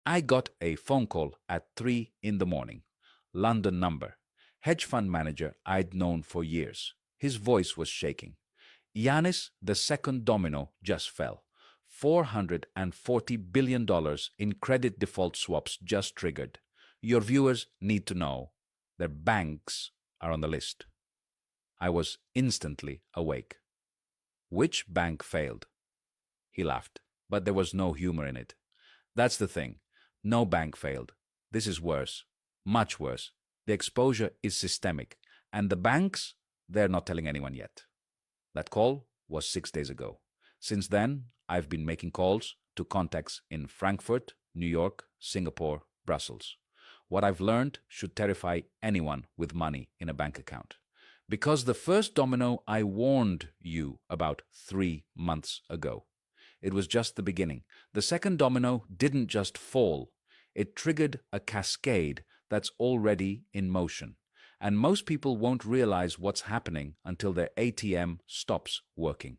I got a phone call at 3 in the morning. London number. Hedge fund manager I'd known for years. His voice was shaking. Yanis, the second domino just fell. $440 billion in credit default swaps just triggered. Your viewers need to know their banks are on the list. I was instantly awake. Which bank failed? He laughed, but there was no humor in it. That's the thing. No bank failed. This is worse. Much worse. The exposure is systemic, and the banks, they're not telling anyone yet. That call was 6 days ago. Since then, I've been making calls to contacts in Frankfurt, New York, Singapore, Brussels. What I've learned should terrify anyone with money in a bank account. Because the first domino I warned you about 3 months ago. It was just the beginning. The second domino didn't just fall. It triggered a cascade that's already in motion. And most people won't realize what's happening until their ATM stops working.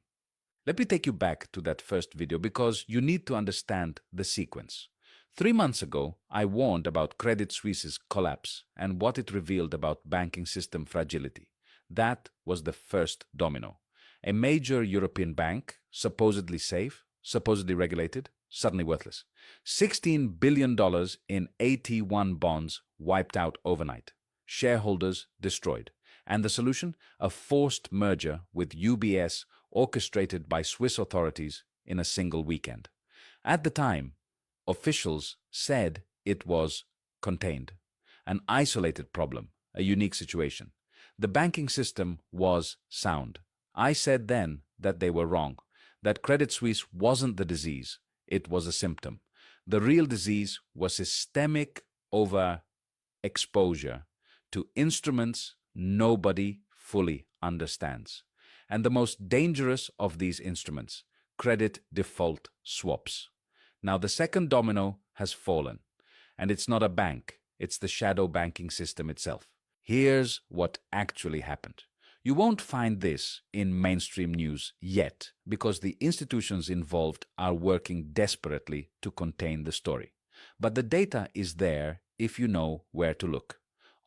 Let me take you back to that first video because you need to understand the sequence. 3 months ago, I warned about Credit Suisse's collapse and what it revealed about banking system fragility. That was the first domino. A major European bank, supposedly safe, supposedly regulated, suddenly worthless. $16 billion in AT1 bonds wiped out overnight. Shareholders destroyed. And the solution? A forced merger with UBS orchestrated by Swiss authorities in a single weekend. At the time, officials said it was contained, an isolated problem, a unique situation. The banking system was sound. I said then that they were wrong, that Credit Suisse wasn't the disease, it was a symptom. The real disease was systemic overexposure to instruments nobody fully understands. And the most dangerous of these instruments, credit default swaps. Now the second domino has fallen, and it's not a bank, it's the shadow banking system itself. Here's what actually happened. You won't find this in mainstream news yet because the institutions involved are working desperately to contain the story. But the data is there if you know where to look.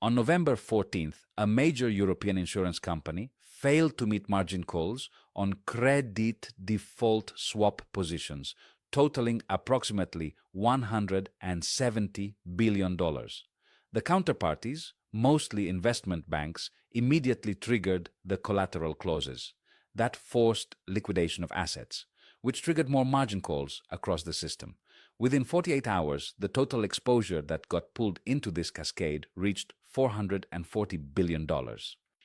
On November 14th, a major European insurance company failed to meet margin calls on credit default swap positions, totaling approximately $170 billion. The counterparties, mostly investment banks, immediately triggered the collateral clauses. That forced liquidation of assets, which triggered more margin calls across the system. Within 48 hours, the total exposure that got pulled into this cascade reached $440 billion.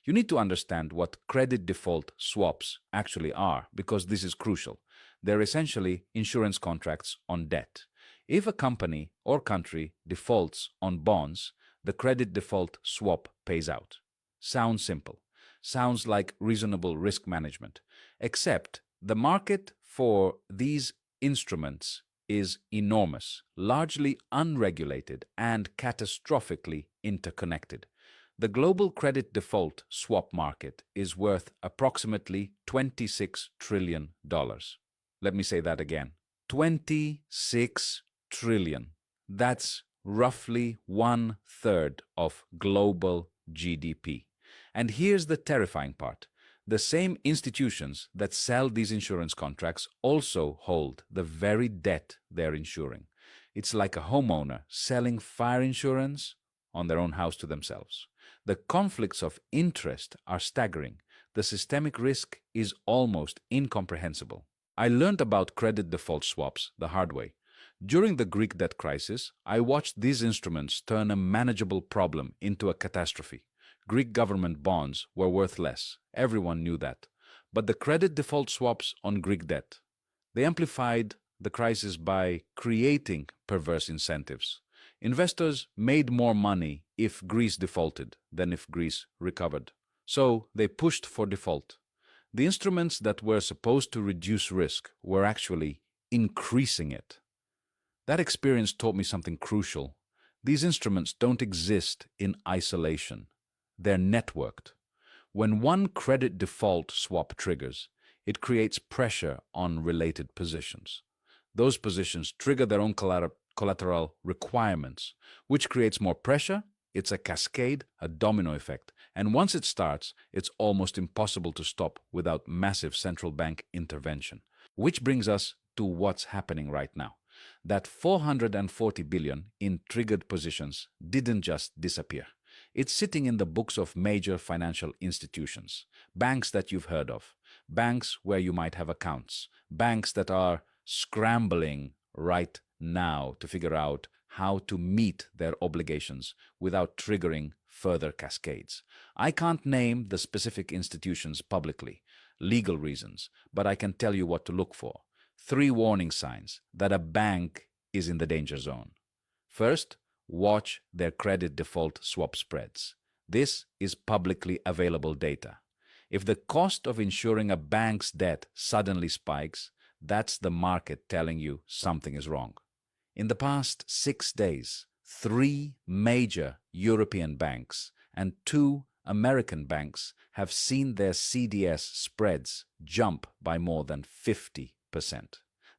You need to understand what credit default swaps actually are, because this is crucial. They're essentially insurance contracts on debt. If a company or country defaults on bonds, the credit default swap pays out. Sounds simple. Sounds like reasonable risk management. Except the market for these instruments is enormous, largely unregulated, and catastrophically interconnected. The global credit default swap market is worth approximately $26 trillion. Let me say that again. 26 trillion. That's roughly 1/3 of global GDP. And here's the terrifying part. The same institutions that sell these insurance contracts also hold the very debt they're insuring. It's like a homeowner selling fire insurance on their own house to themselves. The conflicts of interest are staggering. The systemic risk is almost incomprehensible. I learned about credit default swaps the hard way. During the Greek debt crisis, I watched these instruments turn a manageable problem into a catastrophe. Greek government bonds were worth less. Everyone knew that. But the credit default swaps on Greek debt, they amplified the crisis by creating perverse incentives. Investors made more money if Greece defaulted than if Greece recovered. So they pushed for default. The instruments that were supposed to reduce risk were actually increasing it. That experience taught me something crucial. These instruments don't exist in isolation. They're networked. When one credit default swap triggers, it creates pressure on related positions. Those positions trigger their own collateral requirements, which creates more pressure. It's a cascade, a domino effect. And once it starts, it's almost impossible to stop without massive central bank intervention. Which brings us to what's happening right now. That 440 billion in triggered positions didn't just disappear. It's sitting in the books of major financial institutions, banks that you've heard of, banks where you might have accounts, banks that are scrambling right now to figure out how to meet their obligations without triggering further cascades. I can't name the specific institutions publicly, legal reasons, but I can tell you what to look for. 3 warning signs that a bank is in the danger zone. First, watch their credit default swap spreads. This is publicly available data. If the cost of insuring a bank's debt suddenly spikes, that's the market telling you something is wrong. In the past 6 days, 3 major European banks and 2 American banks have seen their CDS spreads jump by more than 50%.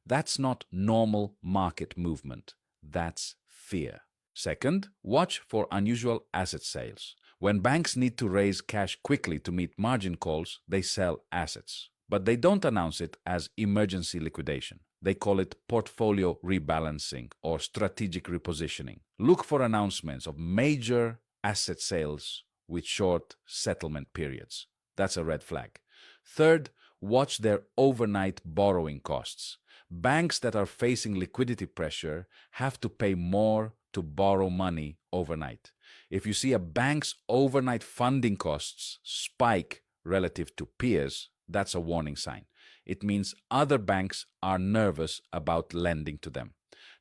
That's not normal market movement. That's fear. Second, watch for unusual asset sales. When banks need to raise cash quickly to meet margin calls, they sell assets. But they don't announce it as emergency liquidation. They call it portfolio rebalancing or strategic repositioning. Look for announcements of major asset sales with short settlement periods. That's a red flag. Third, watch their overnight borrowing costs. Banks that are facing liquidity pressure have to pay more to borrow money overnight. If you see a bank's overnight funding costs spike relative to peers, that's a warning sign. It means other banks are nervous about lending to them.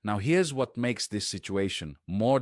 Now, here's what makes this situation more